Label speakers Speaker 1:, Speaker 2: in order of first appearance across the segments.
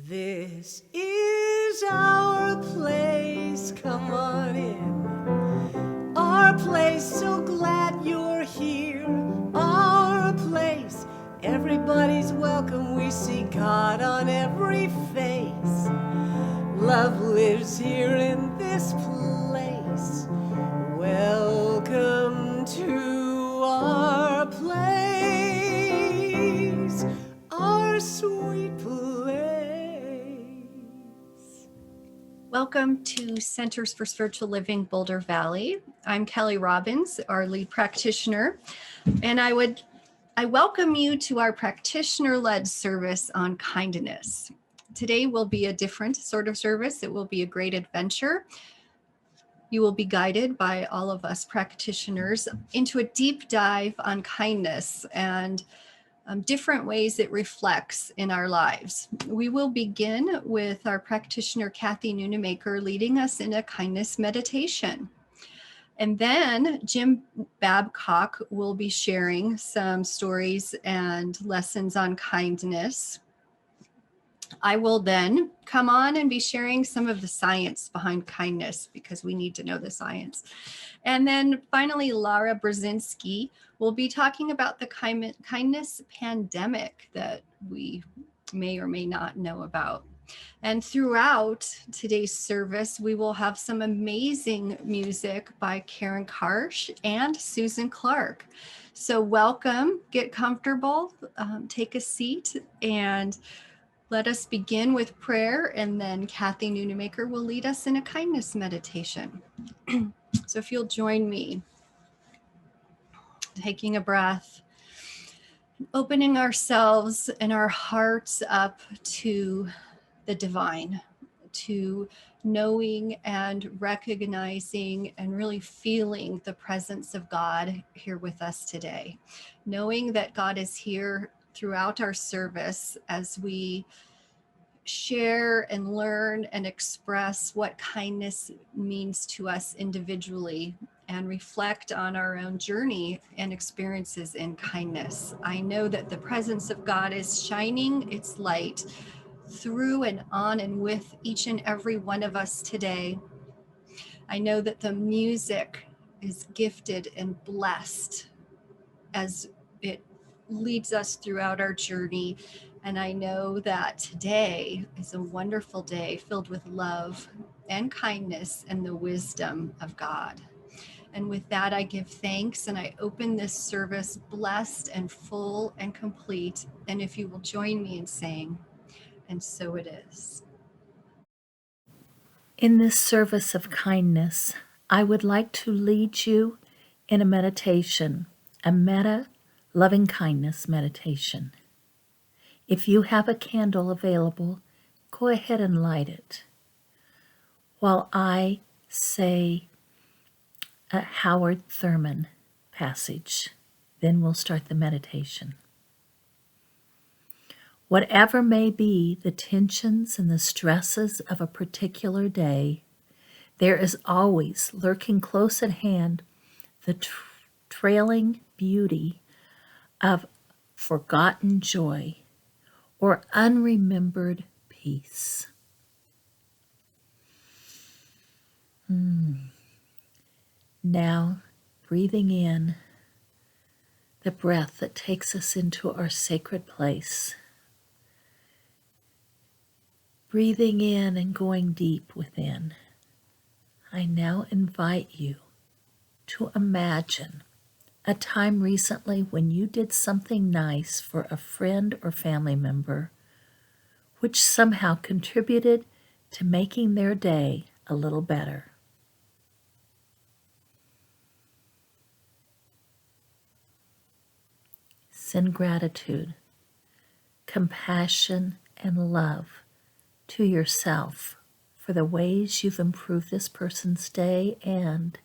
Speaker 1: This is our place, come on in. Our place, so glad you're here. Our place, everybody's welcome. We see God on every face. Love lives here in this place. Welcome to our place, our sweet place.
Speaker 2: Welcome to Centers for Spiritual Living, Boulder Valley. I'm Kelly Robbins, our lead practitioner, and I welcome you to our practitioner-led service on kindness. Today will be a different sort of service. It will be a great adventure. You will be guided by all of us practitioners into a deep dive on kindness and different ways it reflects in our lives. We will begin with our practitioner, Kathy Noonemaker, leading us in a kindness meditation. And then Jim Babcock will be sharing some stories and lessons on kindness. I will then come on and be sharing some of the science behind kindness because we need to know the science. And then finally, Lara Brzezinski will be talking about the kindness pandemic that we may or may not know about. And throughout today's service, we will have some amazing music by Karen Karsh and Susan Clark. So welcome, get comfortable, take a seat, and let us begin with prayer, and then Kathy Noonemaker will lead us in a kindness meditation. So if you'll join me, taking a breath, opening ourselves and our hearts up to the divine, to knowing and recognizing and really feeling the presence of God here with us today. Knowing that God is here throughout our service as we share and learn and express what kindness means to us individually and reflect on our own journey and experiences in kindness. I know that the presence of God is shining its light through and on and with each and every one of us today. I know that the music is gifted and blessed as it leads us throughout our journey. And I know that today is a wonderful day filled with love and kindness and the wisdom of God. And with that, I give thanks and I open this service blessed and full and complete. And if you will join me in saying, and so it is.
Speaker 3: In this service of kindness, I would like to lead you in a meditation, a loving kindness meditation. If you have a candle available, go ahead and light it. While I say a Howard Thurman passage, then we'll start the meditation. Whatever may be the tensions and the stresses of a particular day, there is always lurking close at hand the trailing beauty of forgotten joy or unremembered peace. Now, breathing in the breath that takes us into our sacred place. Breathing in and going deep within. I now invite you to imagine a time recently when you did something nice for a friend or family member, which somehow contributed to making their day a little better. Send gratitude, compassion, and love to yourself for the ways you've improved this person's day and,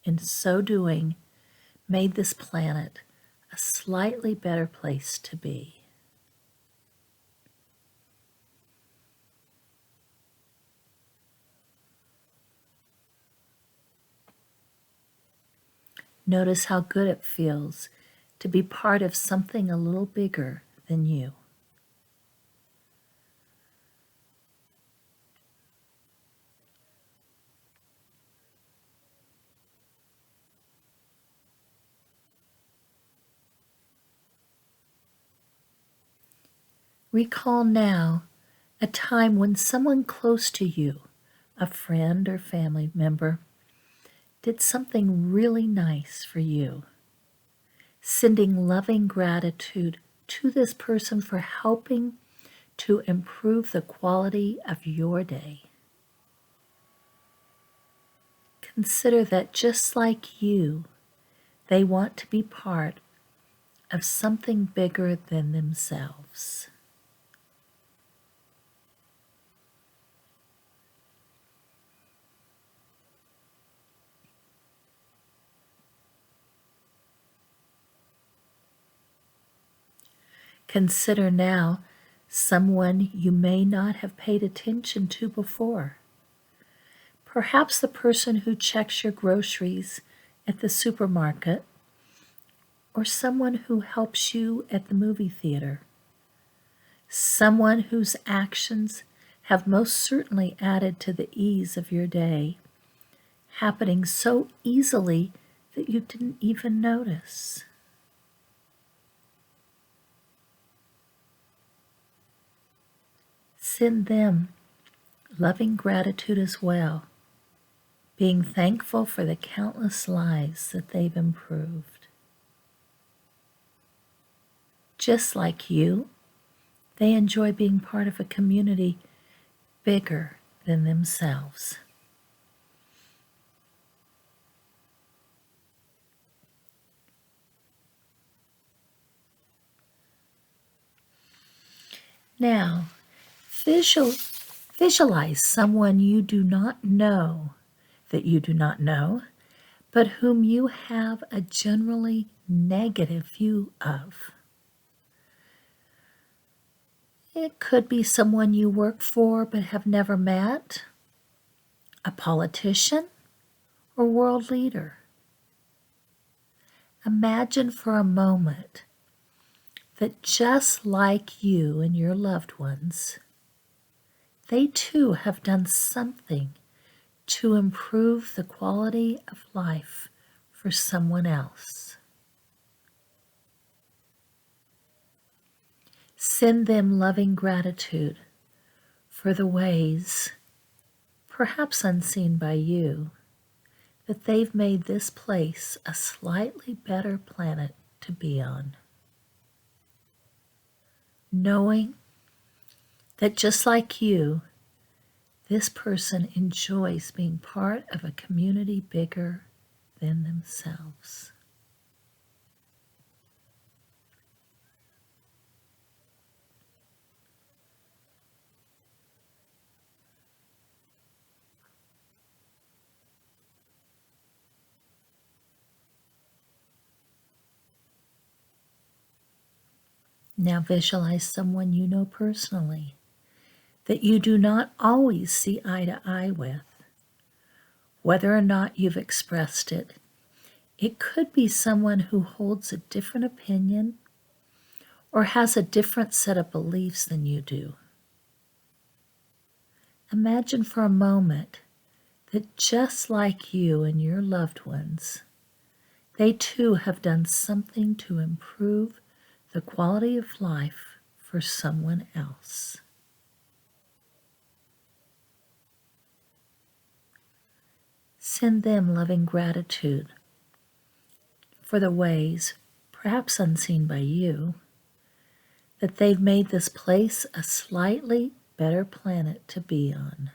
Speaker 3: in so doing, made this planet a slightly better place to be. Notice how good it feels to be part of something a little bigger than you. Recall now a time when someone close to you, a friend or family member, did something really nice for you. Sending loving gratitude to this person for helping to improve the quality of your day. Consider that just like you, they want to be part of something bigger than themselves. Consider now someone you may not have paid attention to before. Perhaps the person who checks your groceries at the supermarket, or someone who helps you at the movie theater. Someone whose actions have most certainly added to the ease of your day, happening so easily that you didn't even notice. Send them loving gratitude as well, being thankful for the countless lives that they've improved. Just like you, they enjoy being part of a community bigger than themselves. Now, visualize someone you do not know, that you do not know, but whom you have a generally negative view of. It could be someone you work for but have never met, a politician, or world leader. Imagine for a moment that just like you and your loved ones, they too have done something to improve the quality of life for someone else. Send them loving gratitude for the ways, perhaps unseen by you, that they've made this place a slightly better planet to be on. Knowing that just like you, this person enjoys being part of a community bigger than themselves. Now visualize someone you know personally that you do not always see eye to eye with. Whether or not you've expressed it, it could be someone who holds a different opinion or has a different set of beliefs than you do. Imagine for a moment that just like you and your loved ones, they too have done something to improve the quality of life for someone else. Send them loving gratitude for the ways, perhaps unseen by you, that they've made this place a slightly better planet to be on.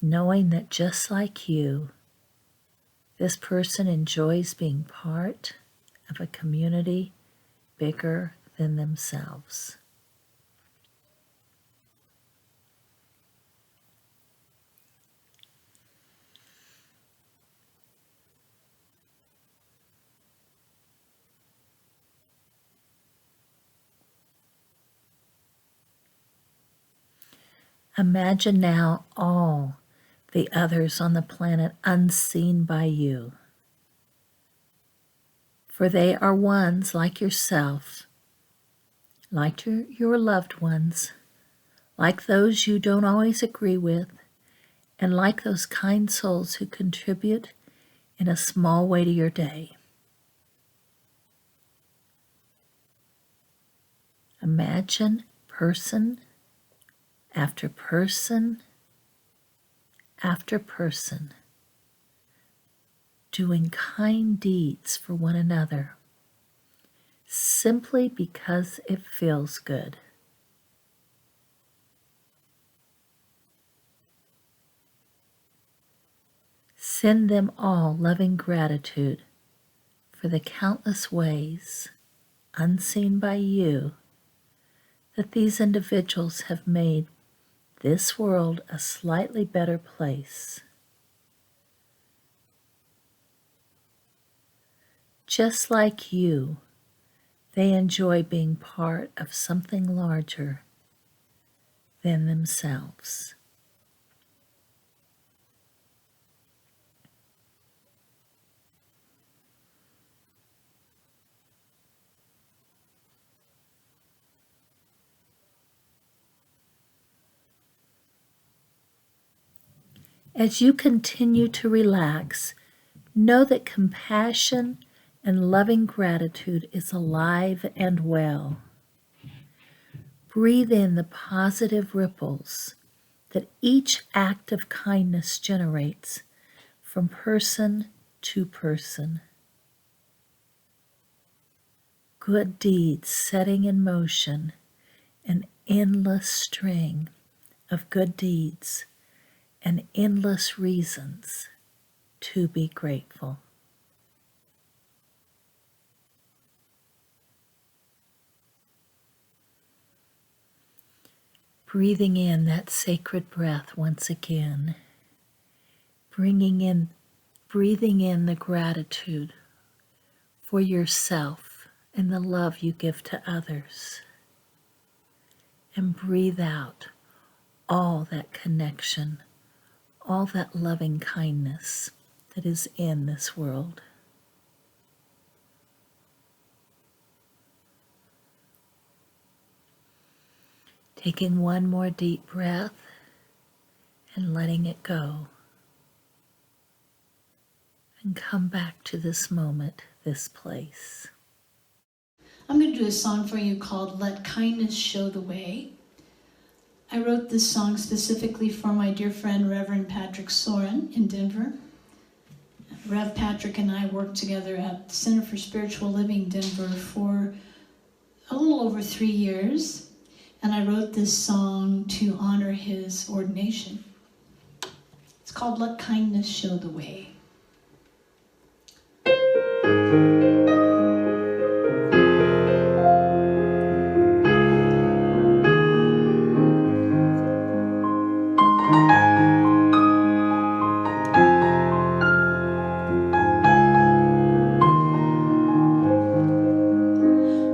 Speaker 3: Knowing that just like you, this person enjoys being part of a community bigger than themselves. Imagine now all the others on the planet unseen by you. For they are ones like yourself, like your loved ones, like those you don't always agree with, and like those kind souls who contribute in a small way to your day. Imagine person after person after person doing kind deeds for one another simply because it feels good. Send them all loving gratitude for the countless ways, unseen by you, that these individuals have made this world a slightly better place. Just like you, they enjoy being part of something larger than themselves. As you continue to relax, know that compassion and loving gratitude is alive and well. Breathe in the positive ripples that each act of kindness generates from person to person. Good deeds setting in motion an endless string of good deeds and endless reasons to be grateful. Breathing in that sacred breath once again, breathing in the gratitude for yourself and the love you give to others. And breathe out all that connection, all that loving kindness that is in this world. Taking one more deep breath and letting it go. And come back to this moment, this place.
Speaker 4: I'm going to do a song for you called Let Kindness Show the Way. I wrote this song specifically for my dear friend Reverend Patrick Soren in Denver. Rev Patrick and I worked together at the Center for Spiritual Living Denver for a little over 3 years. And I wrote this song to honor his ordination. It's called Let Kindness Show the Way.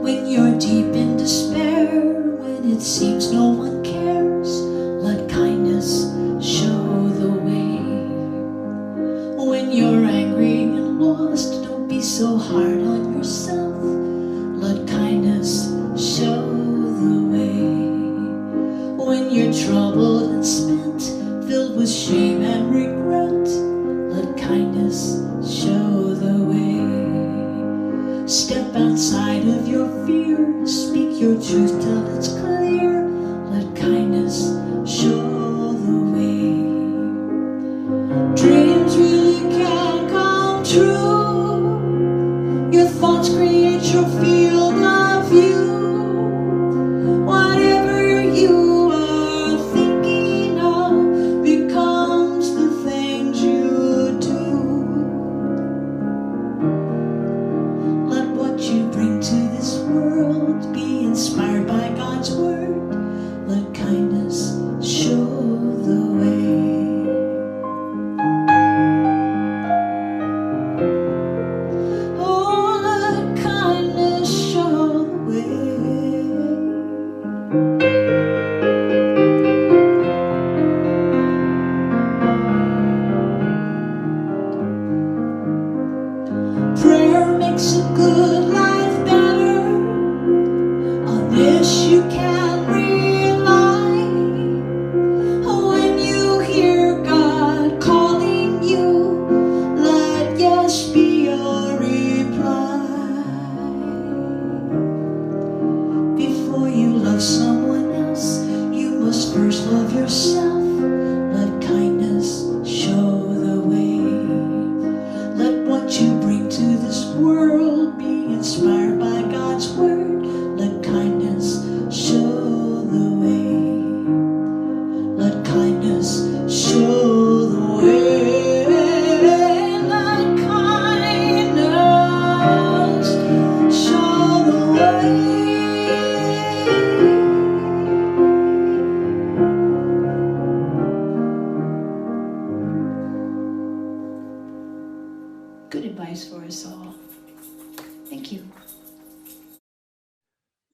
Speaker 4: When you're deep in despair, when it seems no one cares, let kindness show the way. When you're angry and lost, don't be so hard on yourself. Let kindness show the way. When you're troubled and spent, filled with shame and regret, let kindness show the way. Step outside of your fear, speak your truth till it's clear. Let kindness show the way. Dreams really can come true. Your thoughts create your field of view. Whatever you are thinking of becomes the things you do. Let what you bring to this world be inspired by God's word. Let kindness show the way. Oh, let kindness show the way. Prayer makes a good life better. On this you can rely. When you hear God calling you, let yes be your reply. Before you yourself. Let kindness show the way. Let what you bring to this world be inspired by God's word. Let kindness show the way. Let kindness show the way. Let kindness show the way. Good advice for us all. Thank you.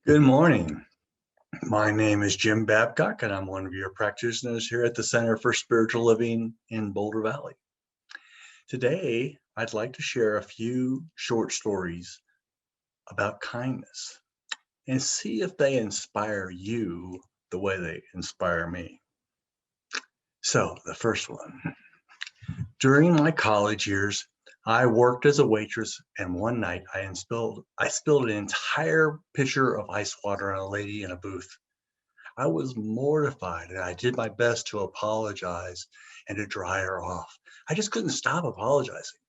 Speaker 5: Good morning. My name is Jim Babcock, and I'm one of your practitioners here at the Center for Spiritual Living in Boulder Valley. Today, I'd like to share a few short stories about kindness and see if they inspire you the way they inspire me. So, the first one. During my college years, I worked as a waitress, and one night I spilled an entire pitcher of ice water on a lady in a booth. I was mortified, and I did my best to apologize and to dry her off. I just couldn't stop apologizing.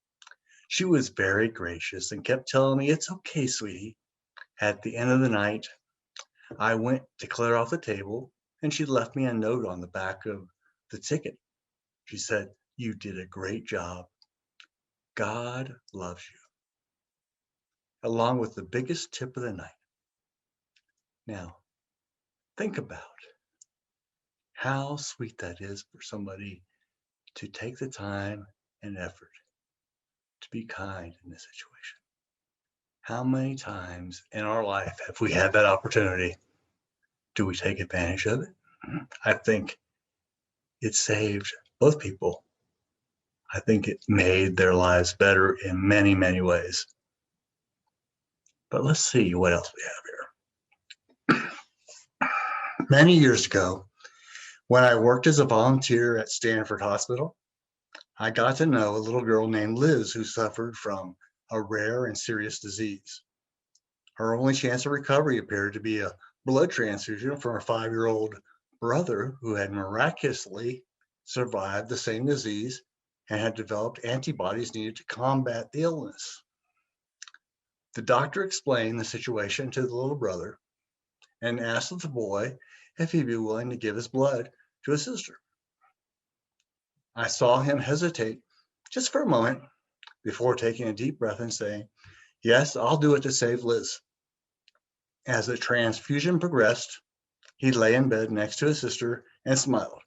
Speaker 5: She was very gracious and kept telling me, "It's okay, sweetie." At the end of the night, I went to clear off the table, and she left me a note on the back of the ticket. She said, "You did a great job. God loves you," along with the biggest tip of the night. Now, think about how sweet that is for somebody to take the time and effort to be kind in this situation. How many times in our life have we had that opportunity? Do we take advantage of it? I think it saved both people. I think it made their lives better in many, many ways. But let's see what else we have here. Many years ago, when I worked as a volunteer at Stanford Hospital, I got to know a little girl named Liz who suffered from a rare and serious disease. Her only chance of recovery appeared to be a blood transfusion from her 5-year-old brother who had miraculously survived the same disease and had developed antibodies needed to combat the illness. The doctor explained the situation to the little brother and asked the boy if he'd be willing to give his blood to his sister. I saw him hesitate just for a moment before taking a deep breath and saying, "Yes, I'll do it to save Liz." As the transfusion progressed, he lay in bed next to his sister and smiled,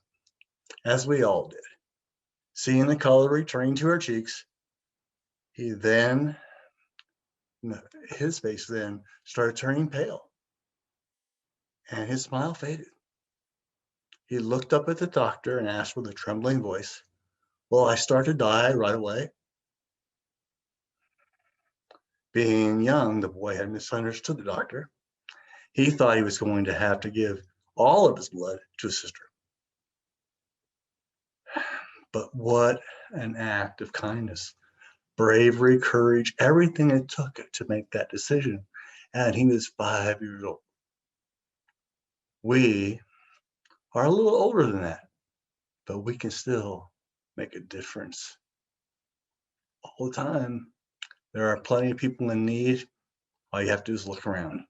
Speaker 5: as we all did. Seeing the color returning to her cheeks, his face then started turning pale, and his smile faded. He looked up at the doctor and asked with a trembling voice, "Will I start to die right away?" Being young, the boy had misunderstood the doctor. He thought he was going to have to give all of his blood to his sister. But what an act of kindness, bravery, courage, everything it took to make that decision. And he was 5 years old. We are a little older than that, but we can still make a difference. All the time, there are plenty of people in need. All you have to do is look around.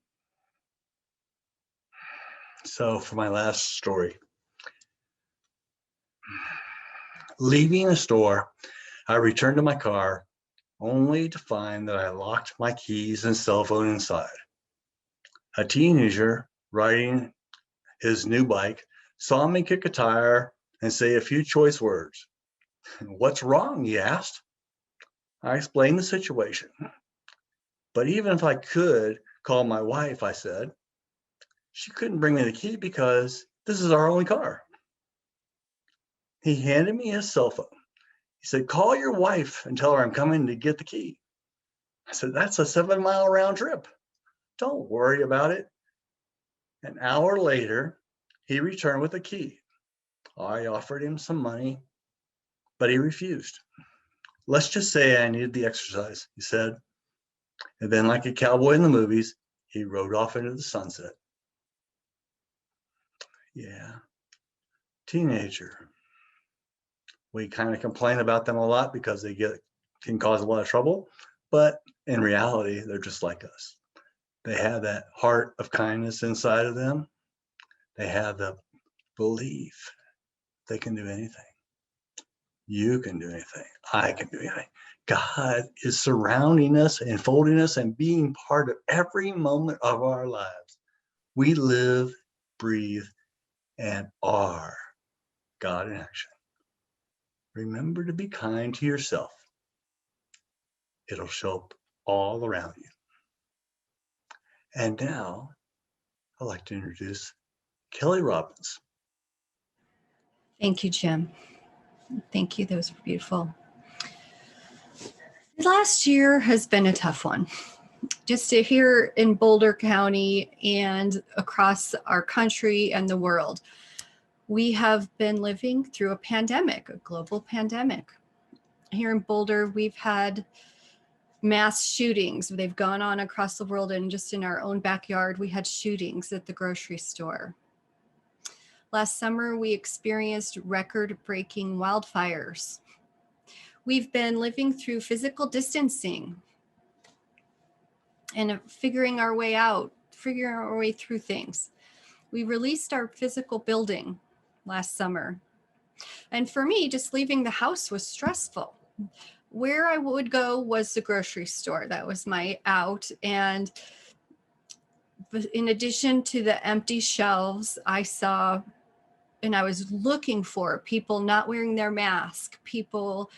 Speaker 5: So for my last story, leaving a store, I returned to my car only to find that I locked my keys and cell phone inside. A teenager riding his new bike saw me kick a tire and say a few choice words. "What's wrong?" he asked. I explained the situation. "But even if I could call my wife," I said, "she couldn't bring me the key because this is our only car." He handed me his cell phone. He said, "Call your wife and tell her I'm coming to get the key." I said, "That's a 7-mile round trip. Don't worry about it." An hour later, he returned with the key. I offered him some money, but he refused. "Let's just say I needed the exercise," he said. And then, like a cowboy in the movies, he rode off into the sunset. Yeah, teenager. We kind of complain about them a lot because they can cause a lot of trouble, but in reality, they're just like us. They have that heart of kindness inside of them. They have the belief they can do anything. You can do anything. I can do anything. God is surrounding us, enfolding us, and being part of every moment of our lives. We live, breathe, and are God in action. Remember to be kind to yourself. It'll show up all around you. And now, I'd like to introduce Kelly Robbins.
Speaker 2: Thank you, Jim. Thank you. That was beautiful. Last year has been a tough one. Just to here in Boulder County and across our country and the world, we have been living through a pandemic, a global pandemic. Here in Boulder, we've had mass shootings. They've gone on across the world, and just in our own backyard, we had shootings at the grocery store. Last summer, we experienced record-breaking wildfires. We've been living through physical distancing and figuring our way out, figuring our way through things. We released our physical building last summer. And for me, just leaving the house was stressful. Where I would go was the grocery store. That was my out. And in addition to the empty shelves, I saw and I was looking for people not wearing their mask, people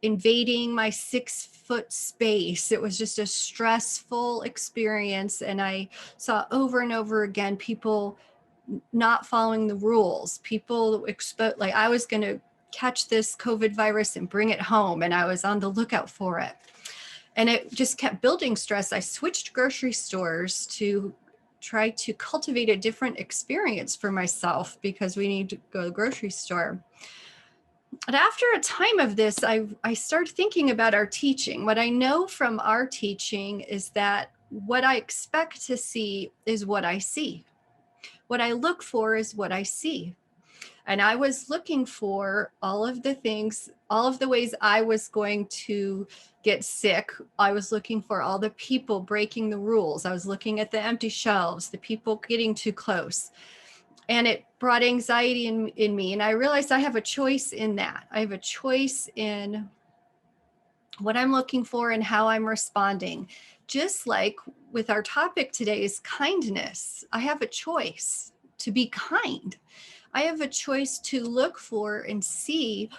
Speaker 2: invading my 6-foot space. It was just a stressful experience. And I saw over and over again, people not following the rules, people like I was going to catch this COVID virus and bring it home. And I was on the lookout for it. And it just kept building stress. I switched grocery stores to try to cultivate a different experience for myself because we need to go to the grocery store. But after a time of this, I started thinking about our teaching. What I know from our teaching is that what I expect to see is what I see. What I look for is what I see. And I was looking for all of the things, all of the ways I was going to get sick. I was looking for all the people breaking the rules. I was looking at the empty shelves, the people getting too close. And it brought anxiety in me. And I realized I have a choice in that. I have a choice in what I'm looking for and how I'm responding. Just like with our topic today is kindness. I have a choice to be kind. I have a choice to look for and see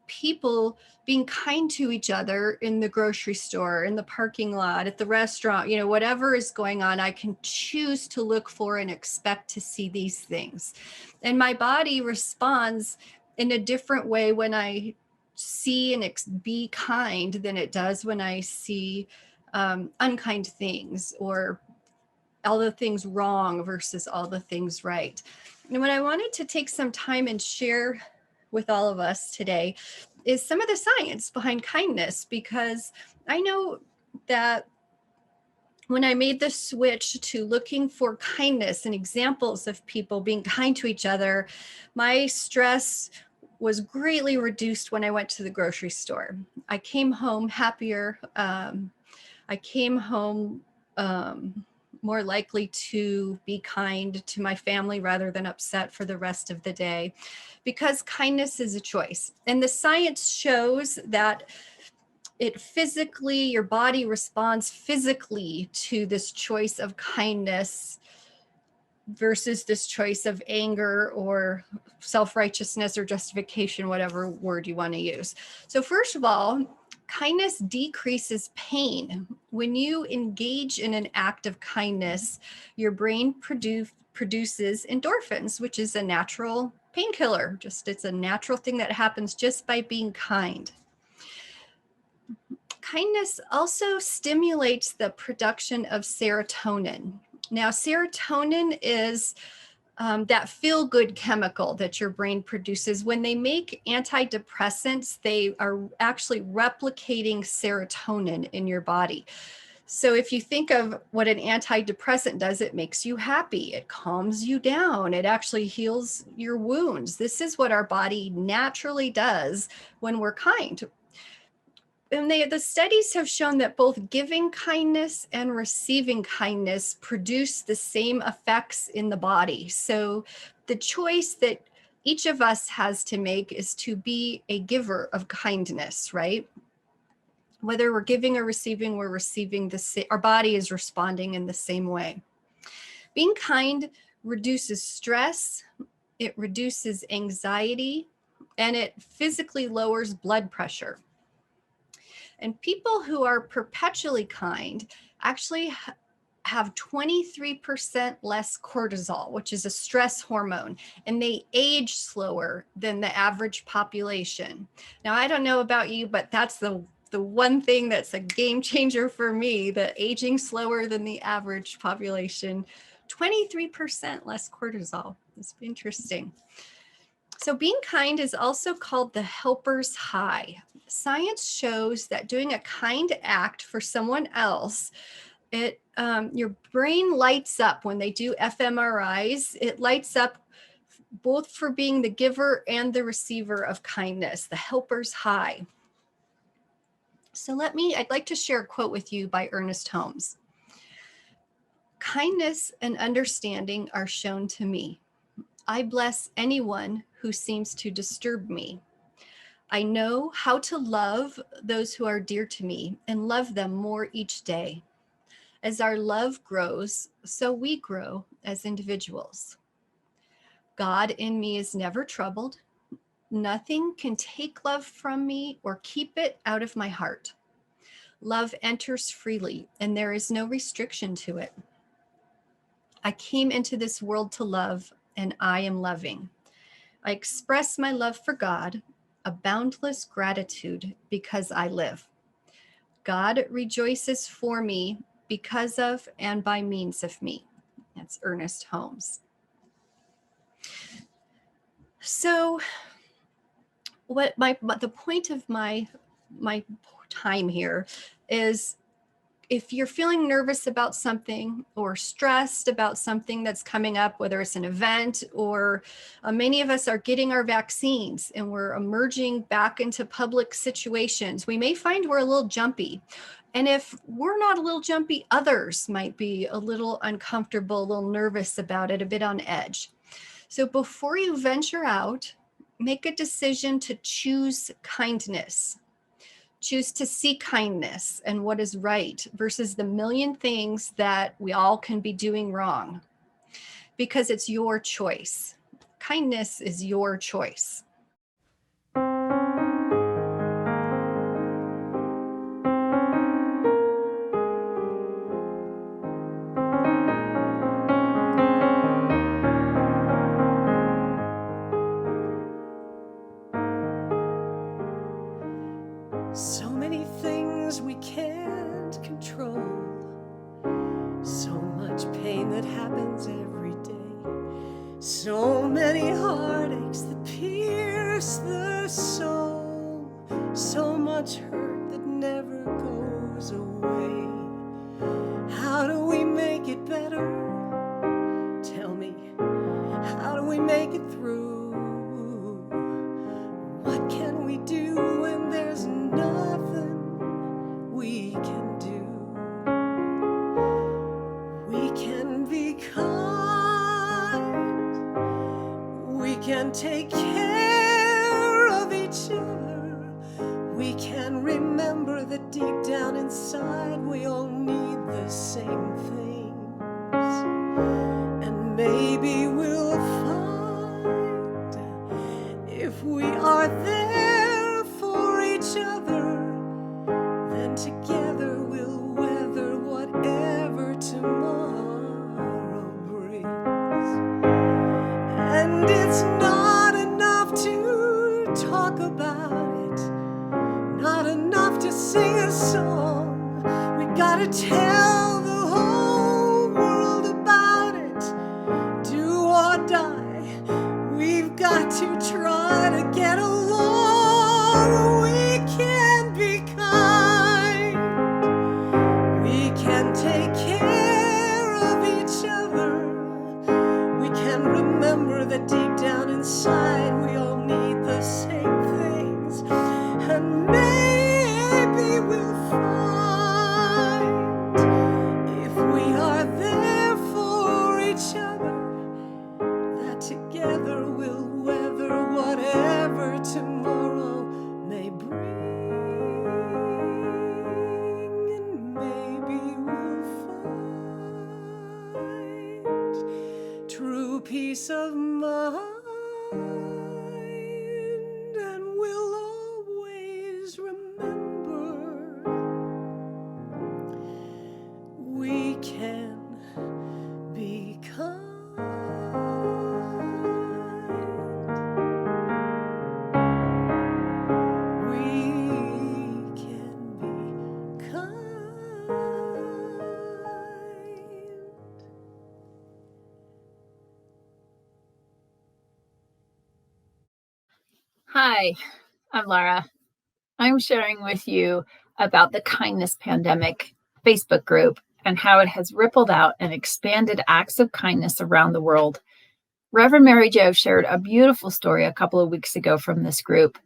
Speaker 2: people being kind to each other in the grocery store, in the parking lot, at the restaurant, whatever is going on, I can choose to look for and expect to see these things. And my body responds in a different way when I see and be kind than it does when I see unkind things or all the things wrong versus all the things right. And what I wanted to take some time and share with all of us today is some of the science behind kindness, because I know that when I made the switch to looking for kindness and examples of people being kind to each other, my stress was greatly reduced when I went to the grocery store. I came home happier. I came home more likely to be kind to my family rather than upset for the rest of the day, because kindness is a choice. And the science shows that your body responds physically to this choice of kindness versus this choice of anger or self-righteousness or justification, whatever word you want to use. So first of all, kindness decreases pain. When you engage in an act of kindness, your brain produces endorphins, which is a natural painkiller. It's a natural thing that happens just by being kind. Kindness also stimulates the production of serotonin. Now, serotonin is that feel-good chemical that your brain produces. When they make antidepressants, they are actually replicating serotonin in your body. So if you think of what an antidepressant does, it makes you happy. It calms you down. It actually heals your wounds. This is what our body naturally does when we're kind. And the studies have shown that both giving kindness and receiving kindness produce the same effects in the body. So the choice that each of us has to make is to be a giver of kindness, right? Whether we're giving or receiving, we're receiving our body is responding in the same way. Being kind reduces stress, it reduces anxiety, and it physically lowers blood pressure. And people who are perpetually kind actually have 23% less cortisol, which is a stress hormone, and they age slower than the average population. Now, I don't know about you, but that's the one thing that's a game changer for me, the aging slower than the average population, 23% less cortisol. It's interesting. So being kind is also called the helper's high. Science shows that doing a kind act for someone else, your brain lights up when they do fMRIs. It lights up both for being the giver and the receiver of kindness, the helper's high. So I'd like to share a quote with you by Ernest Holmes. Kindness and understanding are shown to me. I bless anyone who seems to disturb me. I know how to love those who are dear to me and love them more each day. As our love grows, so we grow as individuals. God in me is never troubled. Nothing can take love from me or keep it out of my heart. Love enters freely, and there is no restriction to it. I came into this world to love, and I am loving. I express my love for God, a boundless gratitude because I live. God rejoices for me because of and by means of me. That's Ernest Holmes. So the point of my time here is, if you're feeling nervous about something or stressed about something that's coming up, whether it's an event or many of us are getting our vaccines and we're emerging back into public situations, we may find we're a little jumpy. And if we're not a little jumpy, others might be a little uncomfortable, a little nervous about it, a bit on edge. So before you venture out, make a decision to choose kindness. Choose to see kindness and what is right versus the million things that we all can be doing wrong, because it's your choice. Kindness is your choice.
Speaker 1: So many things we can't control. So much pain that happens every day. So many heartaches that pierce the soul. So much hurt that never goes away. How do we make it better? Tell me, how do we make it through? What can we do when there's nothing we can do? We can be kind. We can take care of each other. We can remember that deep down inside we all need the same things. And maybe we'll find, if we are there for each other, then together we'll weather whatever tomorrow brings. And it's not enough to talk about it, not enough to sing a song. We gotta tell the whole world about it. Do or die, we've got to try to get along. We can be kind. We remember that deep down inside we all need the same things. And maybe we'll find, if we are there for each other, that together we'll weather whatever tomorrow may bring. And maybe we'll find true peace of mind, and we'll always remember we can be kind. We can be kind.
Speaker 6: Hi, I'm Laura. I'm sharing with you about the Kindness Pandemic Facebook group and how it has rippled out and expanded acts of kindness around the world. Reverend Mary Jo shared a beautiful story a couple of weeks ago from this group.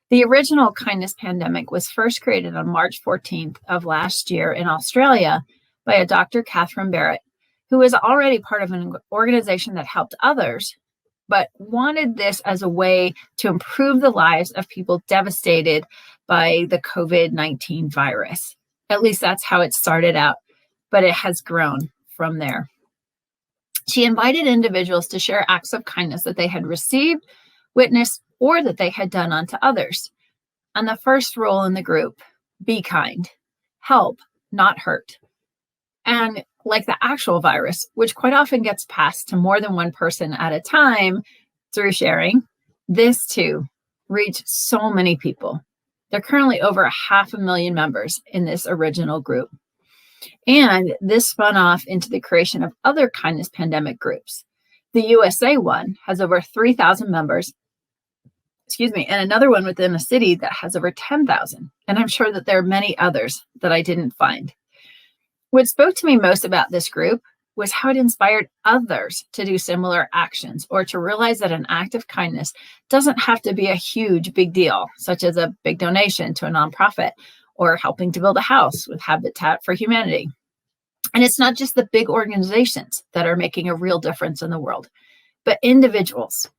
Speaker 6: The original Kindness Pandemic was first created on March 14th of last year in Australia by a Dr. Catherine Barrett, who was already part of an organization that helped others, but wanted this as a way to improve the lives of people devastated by the COVID-19 virus. At least that's how it started out, but it has grown from there. She invited individuals to share acts of kindness that they had received, witnessed, or that they had done unto others. And the first rule in the group, be kind, help, not hurt. And like the actual virus, which quite often gets passed to more than one person at a time through sharing, this too reached so many people. There are currently over 500,000 members in this original group. And this spun off into the creation of other kindness pandemic groups. The USA one has over 3,000 members, and another one within a city that has over 10,000. And I'm sure that there are many others that I didn't find. What spoke to me most about this group was how it inspired others to do similar actions, or to realize that an act of kindness doesn't have to be a huge, big deal, such as a big donation to a nonprofit or helping to build a house with Habitat for Humanity. And it's not just the big organizations that are making a real difference in the world, but individuals.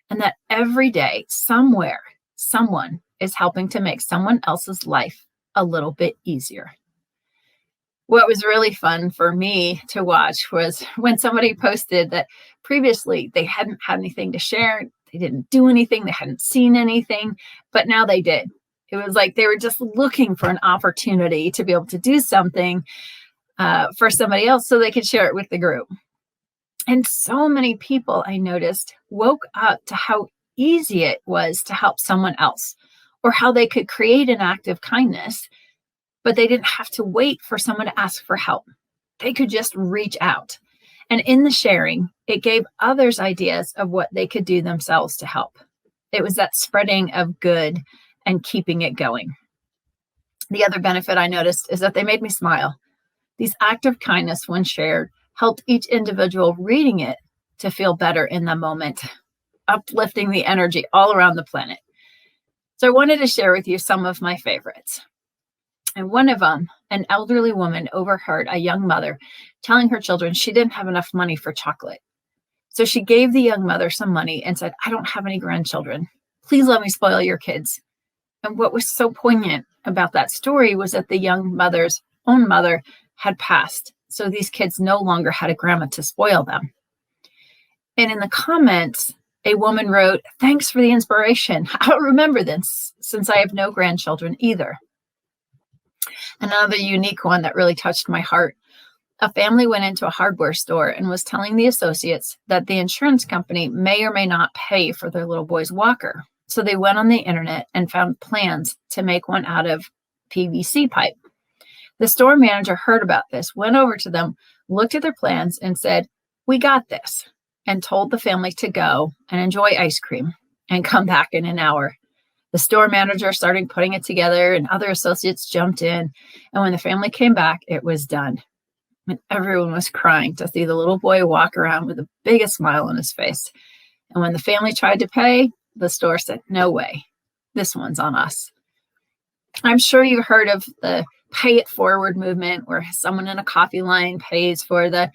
Speaker 6: And that every day, somewhere, someone is helping to make someone else's life a little bit easier. What was really fun for me to watch was when somebody posted that previously they hadn't had anything to share, they didn't do anything, they hadn't seen anything, but now they did. It was like they were just looking for an opportunity to be able to do something for somebody else so they could share it with the group. And so many people, I noticed, woke up to how easy it was to help someone else, or how they could create an act of kindness, but they didn't have to wait for someone to ask for help. They could just reach out. And in the sharing, it gave others ideas of what they could do themselves to help. It was that spreading of good and keeping it going. The other benefit I noticed is that they made me smile. These acts of kindness, when shared, helped each individual reading it to feel better in the moment, uplifting the energy all around the planet. So I wanted to share with you some of my favorites. And one of them, an elderly woman overheard a young mother telling her children she didn't have enough money for chocolate. So she gave the young mother some money and said, "I don't have any grandchildren. Please let me spoil your kids." And what was so poignant about that story was that the young mother's own mother had passed. So these kids no longer had a grandma to spoil them. And in the comments, a woman wrote, "Thanks for the inspiration. I'll remember this since I have no grandchildren either." Another unique one that really touched my heart. A family went into a hardware store and was telling the associates that the insurance company may or may not pay for their little boy's walker. So they went on the internet and found plans to make one out of PVC pipe. The store manager heard about this, went over to them, looked at their plans and said, "We got this," and told the family to go and enjoy ice cream and come back in an hour. The store manager started putting it together and other associates jumped in. And when the family came back, it was done. and everyone was crying to see the little boy walk around with the biggest smile on his face. And when the family tried to pay, the store said, "No way, this one's on us." I'm sure you heard of the pay it forward movement, where someone in a coffee line pays for the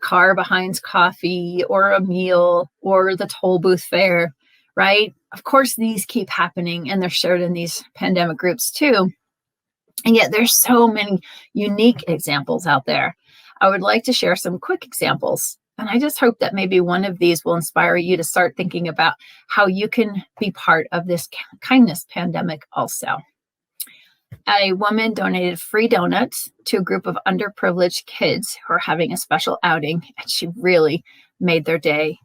Speaker 6: car behind's coffee or a meal or the toll booth fare, right? Of course, these keep happening, and they're shared in these pandemic groups too. And yet there's so many unique examples out there. I would like to share some quick examples. And I just hope that maybe one of these will inspire you to start thinking about how you can be part of this kindness pandemic also. A woman donated free donuts to a group of underprivileged kids who are having a special outing, and she really made their day.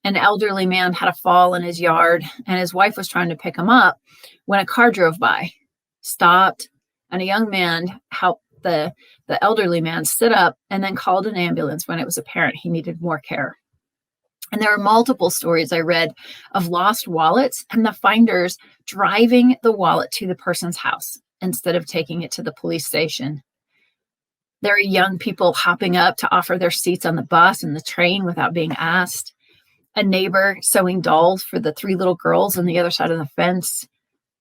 Speaker 6: An elderly man had a fall in his yard, and his wife was trying to pick him up when a car drove by, stopped, and a young man helped the elderly man sit up and then called an ambulance when it was apparent he needed more care. And there are multiple stories I read of lost wallets and the finders driving the wallet to the person's house instead of taking it to the police station. There are young people hopping up to offer their seats on the bus and the train without being asked. A neighbor sewing dolls for the 3 little girls on the other side of the fence.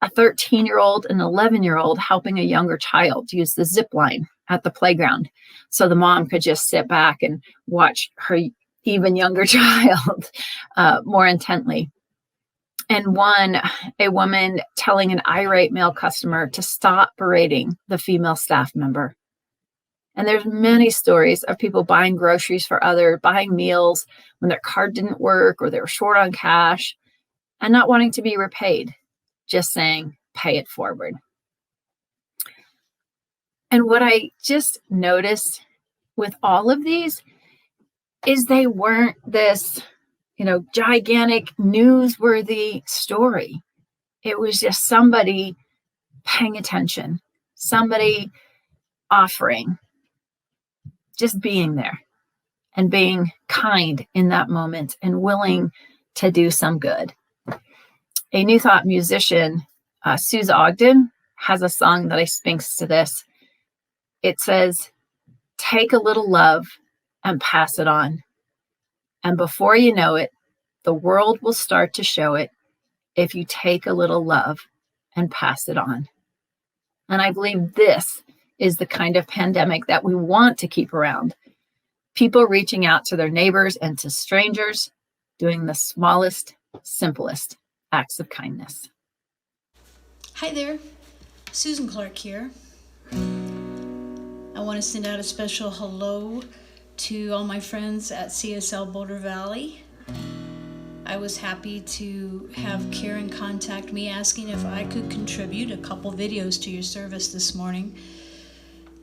Speaker 6: A 13-year-old and 11-year-old helping a younger child use the zip line at the playground so the mom could just sit back and watch her even younger child more intently. And a woman telling an irate male customer to stop berating the female staff member. And there's many stories of people buying groceries for others, buying meals when their card didn't work or they were short on cash and not wanting to be repaid, just saying, pay it forward. And what I just noticed with all of these is they weren't this, gigantic newsworthy story. It was just somebody paying attention, somebody offering, just being there and being kind in that moment and willing to do some good. A New Thought musician, Suze Ogden, has a song that I speaks to this. It says, "Take a little love and pass it on. And before you know it, the world will start to show it if you take a little love and pass it on." And I believe this is the kind of pandemic that we want to keep around. People reaching out to their neighbors and to strangers, doing the smallest, simplest acts of kindness.
Speaker 4: Hi there, Susan Clark here. I want to send out a special hello to all my friends at CSL Boulder Valley. I was happy to have Karen contact me asking if I could contribute a couple videos to your service this morning.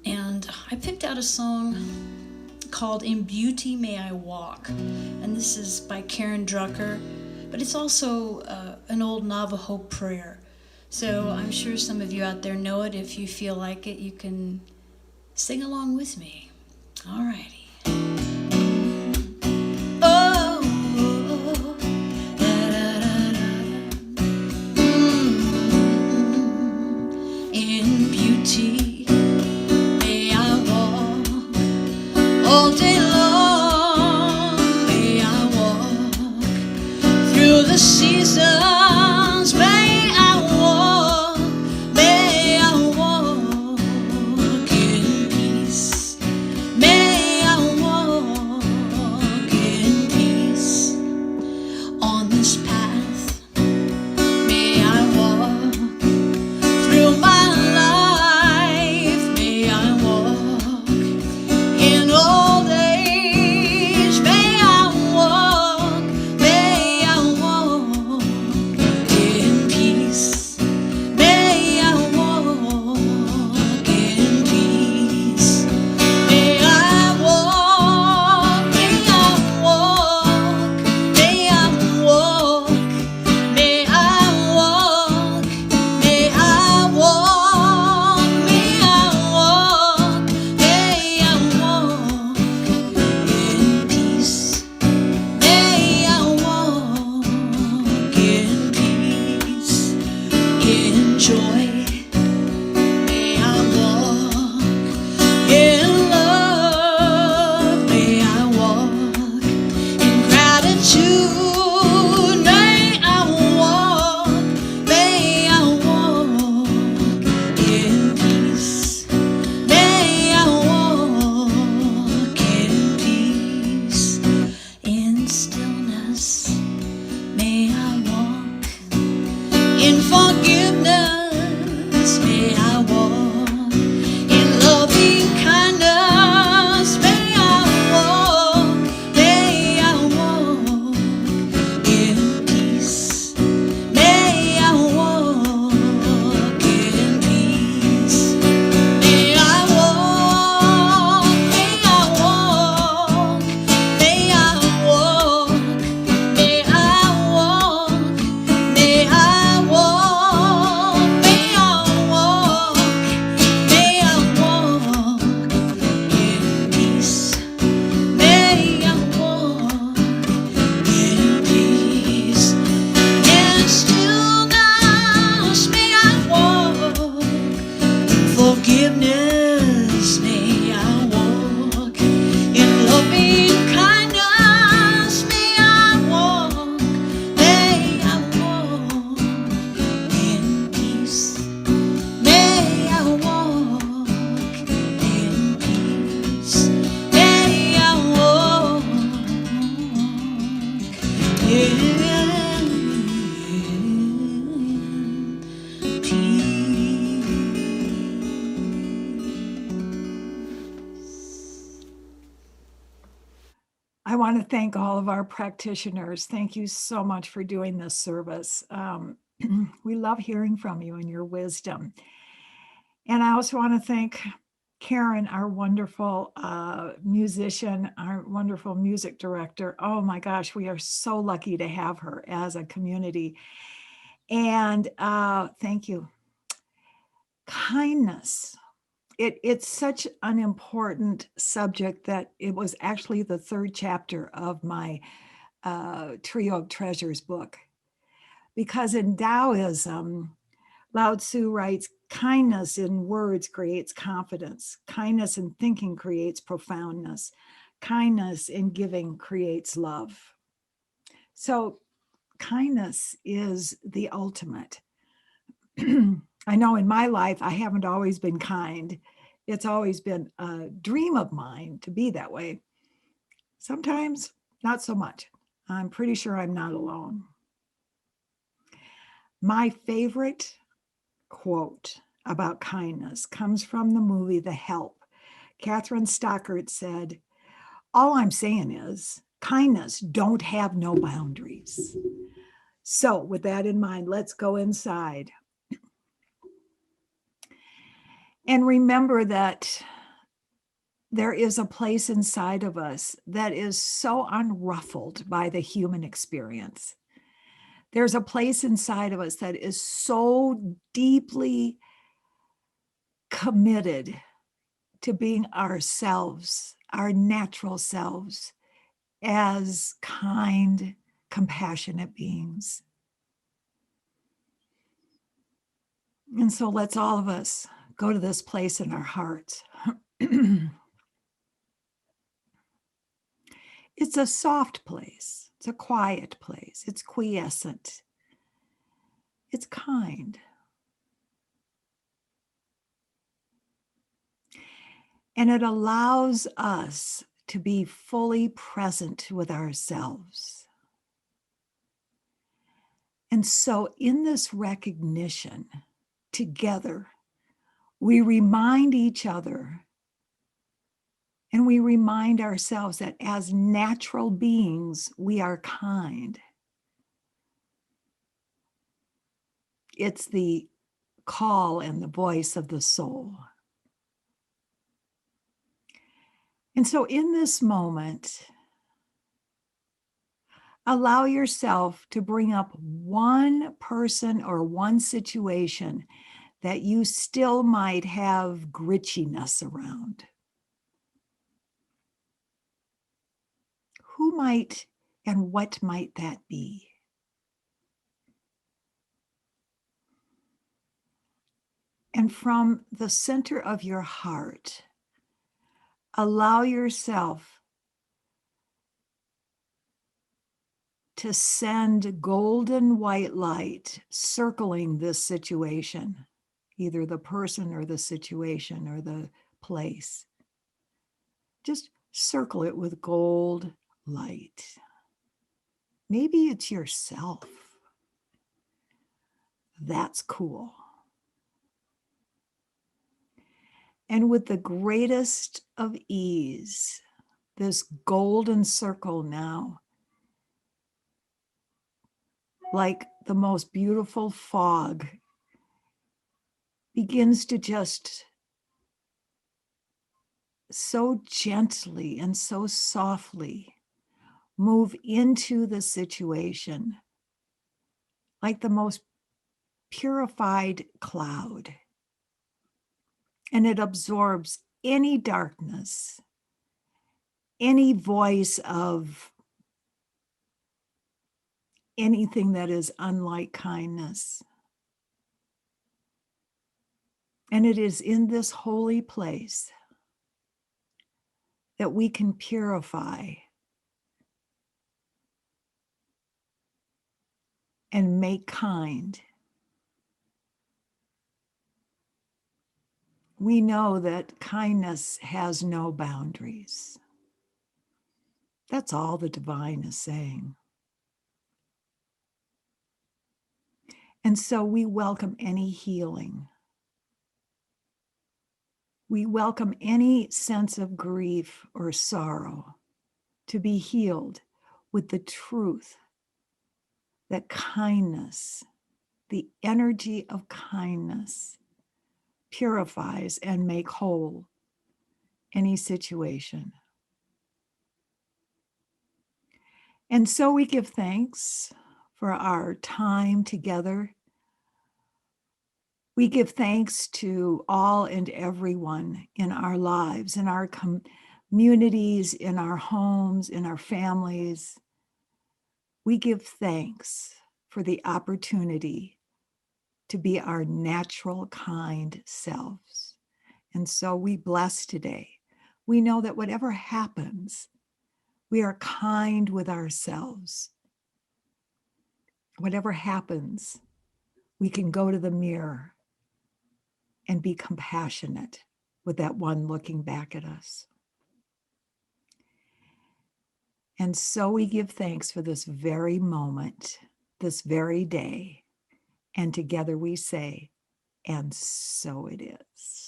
Speaker 4: And I picked out a song called "In Beauty May I Walk." And this is by Karen Drucker, but it's also an old Navajo prayer. So I'm sure some of you out there know it. If you feel like it, you can sing along with me. All righty. In beauty may I walk all day long. May I walk through the seasons. May I walk in peace. May I Soon may I walk in peace. May I walk in peace, in stillness. May I walk in forgiveness. May I walk in loving kindness. May I walk in peace. May I walk in peace. May I walk, may I walk, may I walk, may I walk, may I walk, may I walk, may I walk in peace. May I walk in peace. In stillness, may I walk. Forgiveness, may I walk. In loving kindness, may I walk. May I walk in peace. May I walk in peace. May I walk in peace.
Speaker 7: I want to thank all of our practitioners. Thank you so much for doing this service. We love hearing from you and your wisdom. And I also want to thank Karen, our wonderful musician, our wonderful music director. Oh my gosh, we are so lucky to have her as a community. And thank you. Kindness. It's such an important subject that it was actually the third chapter of my Trio of Treasures book. Because in Taoism, Lao Tzu writes, kindness in words creates confidence. Kindness in thinking creates profoundness. Kindness in giving creates love. So kindness is the ultimate. I know in my life, I haven't always been kind. It's always been a dream of mine to be that way. Sometimes not so much. I'm pretty sure I'm not alone. My favorite quote about kindness comes from the movie The Help. Catherine Stockert said, "All I'm saying is kindness don't have no boundaries." So with that in mind, let's go inside. And remember that there is a place inside of us that is so unruffled by the human experience. There's a place inside of us that is so deeply committed to being ourselves, our natural selves, as kind, compassionate beings. And so let's all of us go to this place in our hearts. It's a soft place. It's a quiet place. It's quiescent. It's kind. And it allows us to be fully present with ourselves. And so in this recognition, together, we remind each other and we remind ourselves that as natural beings, we are kind. It's the call and the voice of the soul. And so in this moment, allow yourself to bring up one person or one situation that you still might have gritchiness around. Who might and what might that be? And from the center of your heart, allow yourself to send golden white light circling this situation, either the person or the situation or the place. Just circle it with gold light. Maybe it's yourself. That's cool. And with the greatest of ease, this golden circle now, like the most beautiful fog, begins to just so gently and so softly move into the situation, like the most purified cloud. And it absorbs any darkness, any voice of anything that is unlike kindness. And it is in this holy place that we can purify and make kind. We know that kindness has no boundaries. That's all the divine is saying. And so we welcome any healing. We welcome any sense of grief or sorrow to be healed with the truth that kindness, the energy of kindness, purifies and makes whole any situation. And so we give thanks for our time together. We give thanks to all and everyone in our lives, in our communities, in our homes, in our families. We give thanks for the opportunity to be our natural, kind selves. And so we bless today. We know that whatever happens, we are kind with ourselves. Whatever happens, we can go to the mirror and be compassionate with that one looking back at us. And so we give thanks for this very moment, this very day. And together we say, and so it is.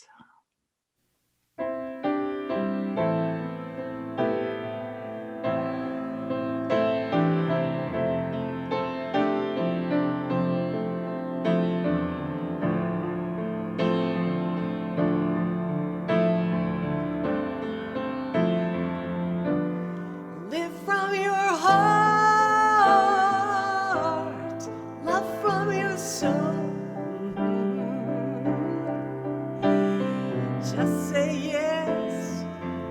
Speaker 1: Live from your heart, love from your soul. Just say yes,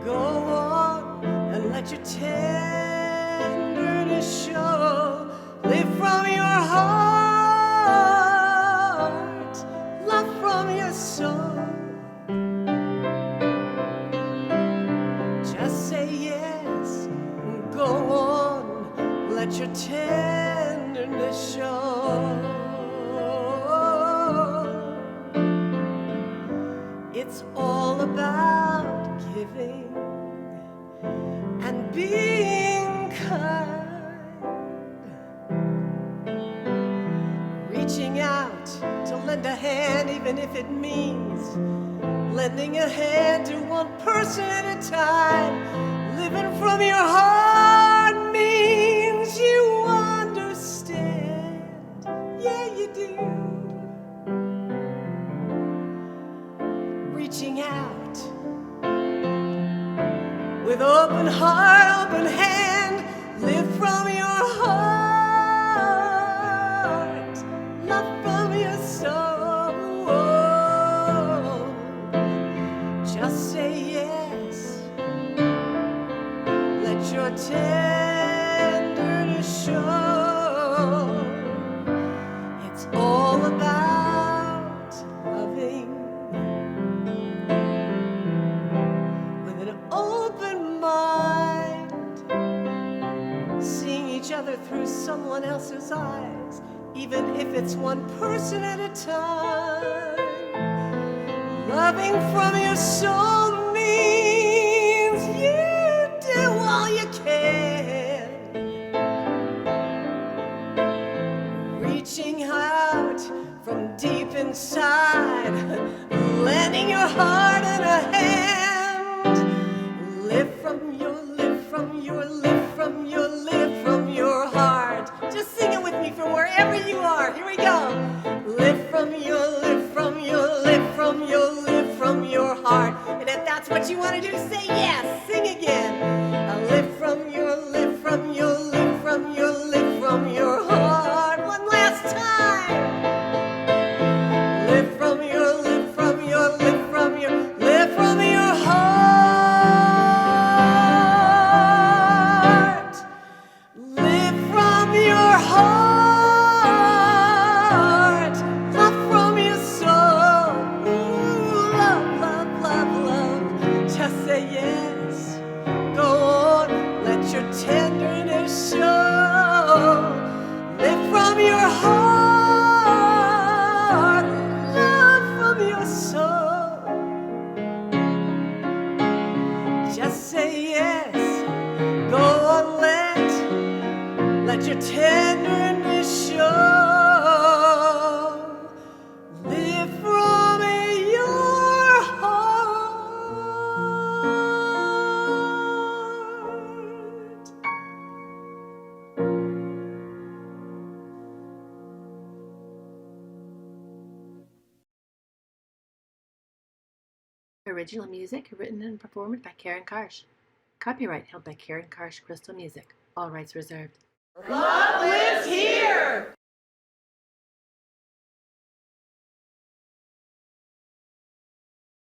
Speaker 1: go on, and let your tenderness show. Live from your heart, love from your soul. Just say yes, go on, let your tenderness show. It's all about giving and being kind, reaching out to lend a hand, even if it means lending a hand to one person at a time. Living from your heart means you understand. Yeah, you do. Reaching out with open heart, open hand. Live from your heart, love from your soul. Just say yes, let your each other through someone else's eyes, even if it's one person at a time. Loving from your soul means you do all you can. Reaching out from deep inside, lending your heart and a hand. Live from your heart. Just sing it with me from wherever you are. Here we go. Live from your heart. And if that's what you want to do, say yes. Sing again. Live from your heart. One last time. Live from your heart. Live from your heart. Love from your soul. Ooh, love. Just say yes. Go on, let your tenderness show. Live from your heart. Love from your soul. Just say yes. Go on, let your tenderness show. Live from your heart.
Speaker 8: Original music written and performed by Karen Karsh. Copyright held by Karen Karsh Crystal Music. All rights reserved.
Speaker 1: Love lives here.